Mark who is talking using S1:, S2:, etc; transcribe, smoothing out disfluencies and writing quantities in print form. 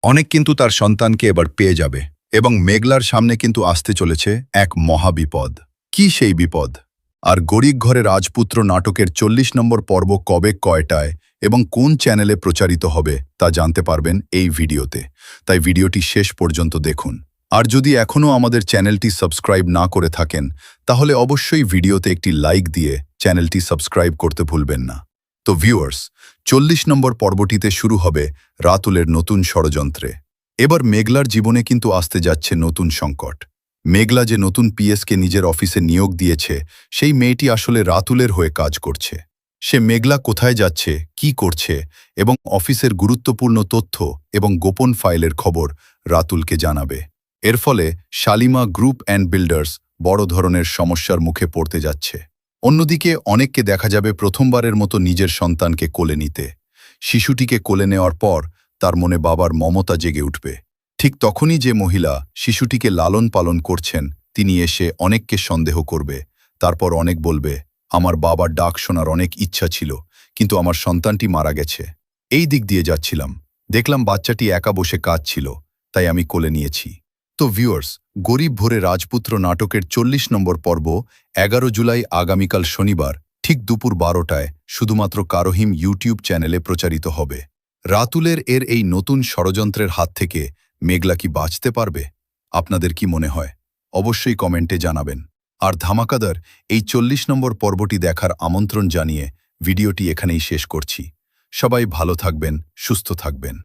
S1: অনেক কিন্তু তার সন্তানকে এবার পেয়ে যাবে এবং মেঘলার সামনে কিন্তু আসতে চলেছে এক মহাবিপদ। কি সেই বিপদ? আর গরিব ঘরে রাজপুত্র নাটকের 40 নম্বর পর্ব কবে কয়টায় এবং কোন চ্যানেলে প্রচারিত হবে তা জানতে পারবেন এই ভিডিওতে। তাই ভিডিওটি শেষ পর্যন্ত দেখুন। আর যদি এখনও আমাদের চ্যানেলটি সাবস্ক্রাইব না করে থাকেন তাহলে অবশ্যই ভিডিওতে একটি লাইক দিয়ে চ্যানেলটি সাবস্ক্রাইব করতে ভুলবেন না। তো ভিউয়ার্স, 40 নম্বর পর্বটিতে শুরু হবে রাতুলের নতুন ষড়যন্ত্রে। এবার মেঘলার জীবনে কিন্তু আসতে যাচ্ছে নতুন সংকট। মেঘলা যে নতুন পিএসকে নিজের অফিসে নিয়োগ দিয়েছে, সেই মেয়েটি আসলে রাতুলের হয়ে কাজ করছে। সে মেঘলা কোথায় যাচ্ছে, কি করছে এবং অফিসের গুরুত্বপূর্ণ তথ্য এবং গোপন ফাইলের খবর রাতুলকে জানাবে। এর ফলে শালিমা গ্রুপ অ্যান্ড বিল্ডার্স বড় ধরনের সমস্যার মুখে পড়তে যাচ্ছে। অন্যদিকে অনেককে দেখা যাবে প্রথমবারের মতো নিজের সন্তানকে কোলে নিতে। শিশুটিকে কোলে নেওয়ার পর তার মনে বাবার মমতা জেগে উঠবে। ঠিক তখনই যে মহিলা শিশুটিকে লালন পালন করছেন তিনি এসে অনেককে সন্দেহ করবে। তারপর অনেক বলবে, আমার বাবার ডাক শোনার অনেক ইচ্ছা ছিল, কিন্তু আমার সন্তানটি মারা গেছে। এই দিক দিয়ে যাচ্ছিলাম, দেখলাম বাচ্চাটি একা বসে কাঁদছিল, তাই আমি কোলে নিয়েছি। তো ভিউয়ার্স, গরিব ভোরে রাজপুত্র নাটকের 40 নম্বর পর্ব 11 জুলাই আগামীকাল শনিবার ঠিক দুপুর 12টায় শুধুমাত্র কারোহিম ইউটিউব চ্যানেলে প্রচারিত হবে। রাতুলের এই নতুন ষড়যন্ত্রের হাত থেকে মেঘলা কি বাঁচতে পারবে? আপনাদের কি মনে হয়? অবশ্যই কমেন্টে জানাবেন। আর ধামাকাদার এই 40 নম্বর পর্বটি দেখার আমন্ত্রণ জানিয়ে ভিডিওটি এখানেই শেষ করছি। সবাই ভালো থাকবেন, সুস্থ থাকবেন।